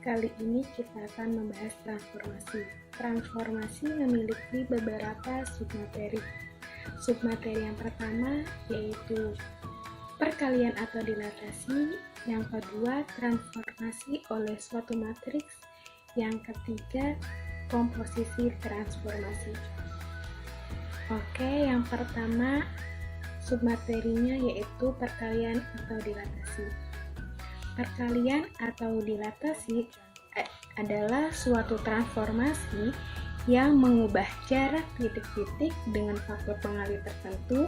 Kali ini kita akan membahas transformasi. Transformasi memiliki beberapa submateri. Submateri yang pertama yaitu perkalian atau dilatasi, yang kedua transformasi oleh suatu matriks, yang ketiga komposisi transformasi. Oke, yang pertama submaterinya yaitu perkalian atau dilatasi. Perkalian atau dilatasi adalah suatu transformasi yang mengubah jarak titik-titik dengan faktor pengalih tertentu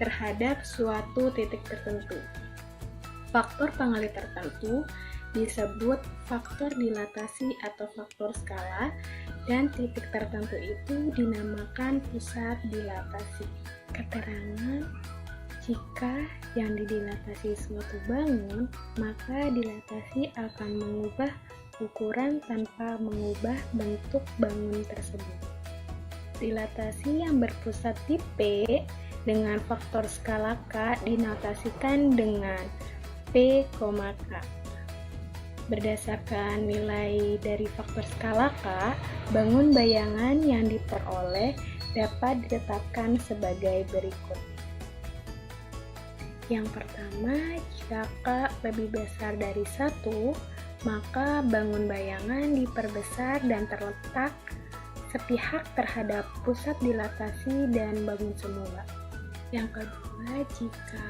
terhadap suatu titik tertentu. Faktor pengalih tertentu disebut faktor dilatasi atau faktor skala, dan titik tertentu itu dinamakan pusat dilatasi. Keterangan: jika yang didilatasi suatu bangun, maka dilatasi akan mengubah ukuran tanpa mengubah bentuk bangun tersebut. Dilatasi yang berpusat di P dengan faktor skala K dinotasikan dengan P, K. Berdasarkan nilai dari faktor skala K, bangun bayangan yang diperoleh dapat ditetapkan sebagai berikut. Yang pertama, jika K lebih besar dari 1, maka bangun bayangan diperbesar dan terletak sepihak terhadap pusat dilatasi dan bangun semula. Yang kedua, jika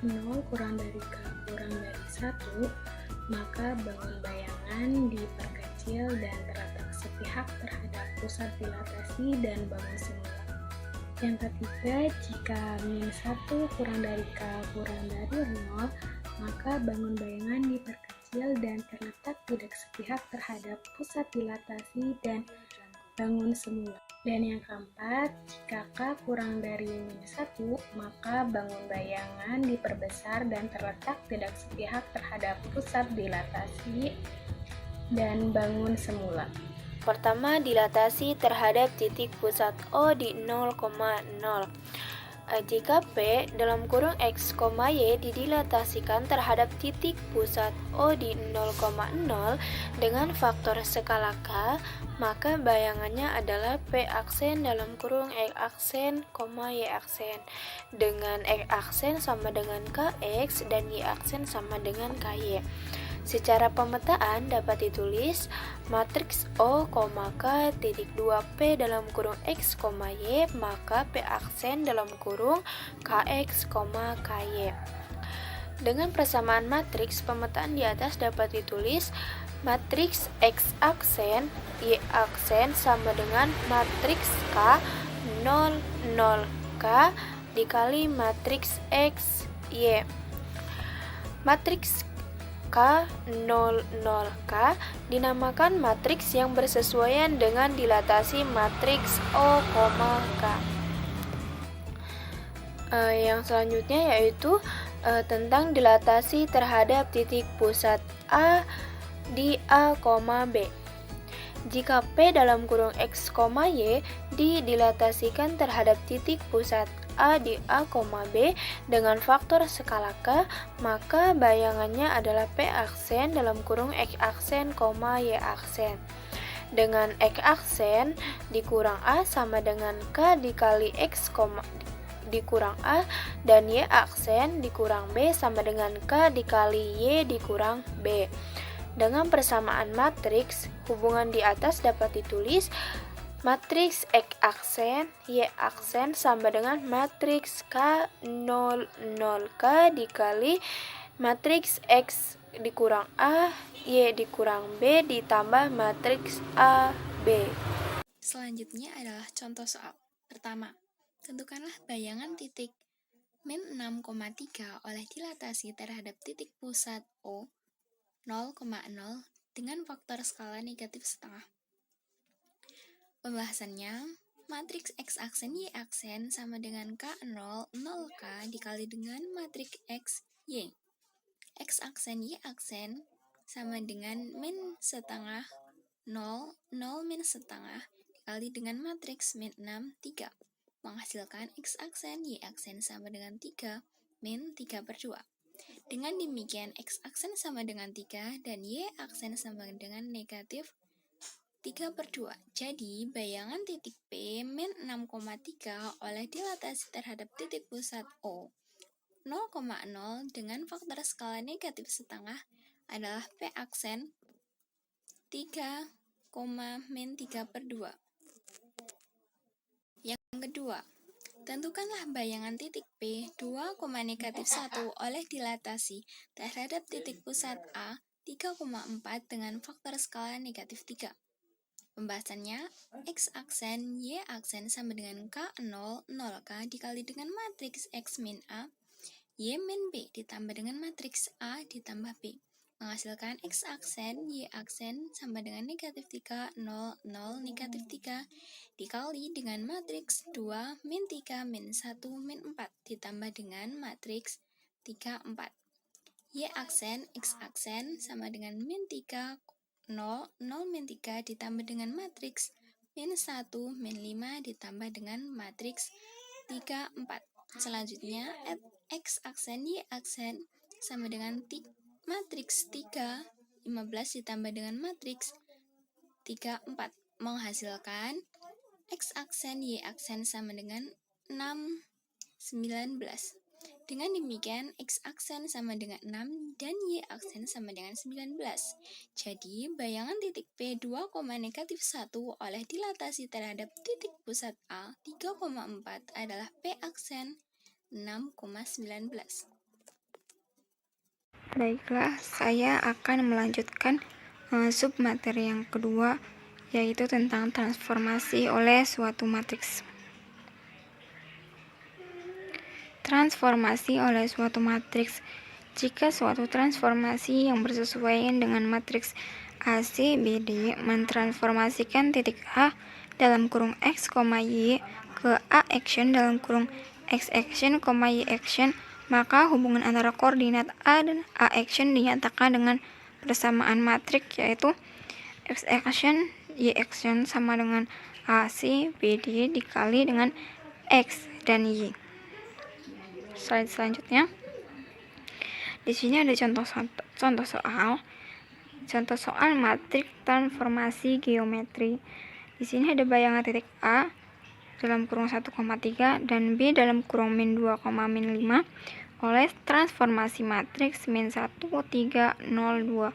0 kurang dari K kurang dari 1, maka bangun bayangan diperkecil dan terletak sepihak terhadap pusat dilatasi dan bangun semula. Yang ketiga, jika min 1 kurang dari K kurang dari 0, maka bangun bayangan diperkecil dan terletak tidak sepihak terhadap pusat dilatasi dan bangun semula. Dan yang keempat, jika K kurang dari min 1, maka bangun bayangan diperbesar dan terletak tidak sepihak terhadap pusat dilatasi dan bangun semula. Pertama, dilatasi terhadap titik pusat O di 0,0. Jika P dalam kurung X, Y didilatasikan terhadap titik pusat O di 0,0 dengan faktor skala K, maka bayangannya adalah P aksen dalam kurung X aksen, Y aksen, dengan X aksen sama dengan KX dan Y aksen sama dengan KY. Secara pemetaan dapat ditulis matriks O, K titik 2P dalam kurung X, Y, maka P aksen dalam kurung KX, KY. Dengan persamaan matriks, pemetaan di atas dapat ditulis matriks X aksen, Y aksen sama dengan matriks K 0, 0K dikali matriks X, Y. Matriks K00K dinamakan matriks yang bersesuaian dengan dilatasi matriks O, K. Yang selanjutnya yaitu tentang dilatasi terhadap titik pusat A di A, B. Jika P dalam kurung X, Y didilatasikan terhadap titik pusat A di A, B dengan faktor skala K, maka bayangannya adalah P aksen dalam kurung X aksen, Y aksen. Dengan X aksen dikurang A sama dengan K dikali X, dikurang A, dan Y aksen dikurang B sama dengan K dikali Y dikurang B. Dengan persamaan matriks, hubungan di atas dapat ditulis matriks X aksen, Y aksen sama dengan matriks K00K dikali matriks X dikurang A, Y dikurang B ditambah matriks A, B. Selanjutnya adalah contoh soal. Pertama, tentukanlah bayangan titik min 6,3 oleh dilatasi terhadap titik pusat O 0,0 dengan faktor skala negatif setengah. Pembahasannya, matriks X aksen Y aksen sama dengan K0, 0K dikali dengan matriks X, Y. X aksen Y aksen sama dengan min setengah 0, 0 min setengah dikali dengan matriks min 6, 3. Menghasilkan X aksen Y aksen sama dengan 3 min 3/2. Dengan demikian, X aksen sama dengan 3 dan Y aksen sama dengan negatif 3/2. Jadi, bayangan titik P min 6,3 oleh dilatasi terhadap titik pusat O 0,0 dengan faktor skala negatif setengah adalah P aksen 3, min 3/2. Yang kedua, tentukanlah bayangan titik P 2,-1 oleh dilatasi terhadap titik pusat A 3,4 dengan faktor skala negatif 3. Pembahasannya, X aksen, Y aksen sama dengan K0, 0K dikali dengan matriks X min A, Y min B ditambah dengan matriks A ditambah B. Menghasilkan X aksen, Y aksen sama dengan negatif 3, 0, 0, negatif 3 dikali dengan matriks 2, min 3, min 1, min 4 ditambah dengan matriks 3, 4. Y aksen, X aksen sama dengan min 3, 0, 0, min 3 ditambah dengan matriks min 1, min 5 ditambah dengan matriks 3, 4. Selanjutnya, X aksen, Y aksen sama dengan matriks 3, 15 ditambah dengan matriks 3, 4. Menghasilkan X aksen, Y aksen sama dengan 6, 19. Dengan demikian, X aksen sama dengan 6 dan Y aksen sama dengan 19. Jadi, bayangan titik P 2,-1 oleh dilatasi terhadap titik pusat A 3,4 adalah P aksen 6,19. Baiklah, saya akan melanjutkan submateri yang kedua, yaitu tentang transformasi oleh suatu matriks. Transformasi oleh suatu matriks. Jika suatu transformasi yang bersesuaian dengan matriks ACBD mentransformasikan titik A dalam kurung X, Y ke A action dalam kurung X action, Y action, maka hubungan antara koordinat A dan A action dinyatakan dengan persamaan matriks, yaitu X action, Y action sama dengan AC BD dikali dengan X dan Y. Slide selanjutnya. Di sini ada contoh soal matriks transformasi geometri. Di sini ada bayangan titik A dalam kurung 1,3 dan B dalam kurung min 2, min 5 oleh transformasi matriks min 1, 3, 0, 2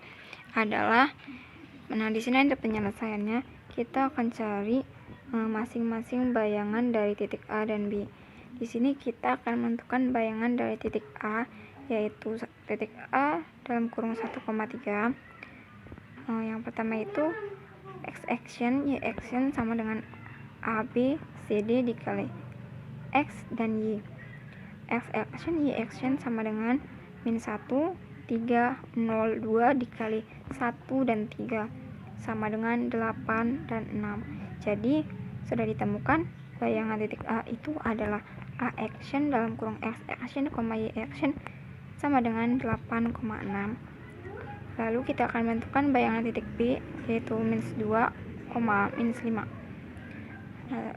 adalah. Nah, di sini ada penyelesaiannya. Kita akan cari masing-masing bayangan dari titik A dan B. Di sini kita akan menentukan bayangan dari titik A, yaitu titik A dalam kurung 1,3. Yang pertama itu X action, Y action sama dengan AB, CD dikali X dan Y. X action, Y action sama dengan min 1, 3, 0, 2 dikali 1 dan 3 sama dengan 8 dan 6. Jadi, sudah ditemukan bayangan titik A itu adalah A action dalam kurung X action, Y action sama dengan 8,6. Lalu kita akan menentukan bayangan titik B, yaitu min 2, min 5.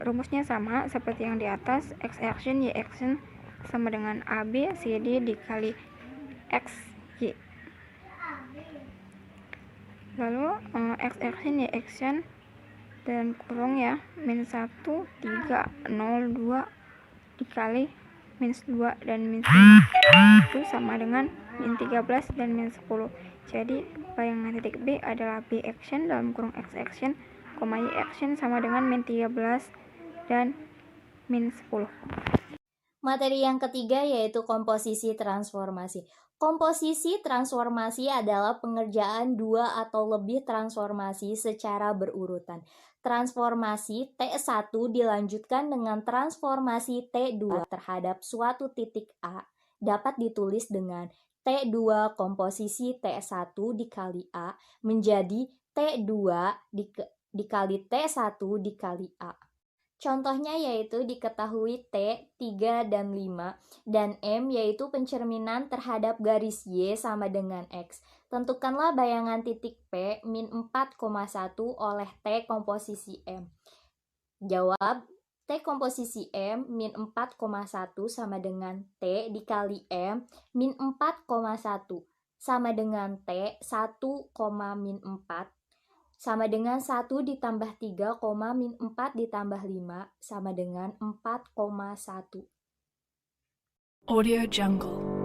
Rumusnya sama seperti yang di atas. X action, Y action sama dengan AB, CD dikali X, Y. Lalu X action, Y action dalam kurung ya, min 1, 3, 0, 2 dikali min 2 dan min 5 itu sama dengan min 13 dan min 10. Jadi bayangan titik B adalah B action dalam kurung X action, Y action sama dengan min 13 dan min 10. Materi yang ketiga yaitu komposisi transformasi. Komposisi transformasi adalah pengerjaan dua atau lebih transformasi secara berurutan. Transformasi T1 dilanjutkan dengan transformasi T2 terhadap suatu titik A dapat ditulis dengan T2 komposisi T1 dikali A menjadi T2 dikali T1 dikali A. Contohnya yaitu diketahui T, 3 dan 5, dan M yaitu pencerminan terhadap garis Y sama dengan X. Tentukanlah bayangan titik P min 4,1 oleh T komposisi M. Jawab, T komposisi M min 4,1 sama dengan T dikali M min 4,1 sama dengan T 1, min 4 sama dengan 1 ditambah 3, min 4 ditambah 5 sama dengan 4,1. Audio Jungle.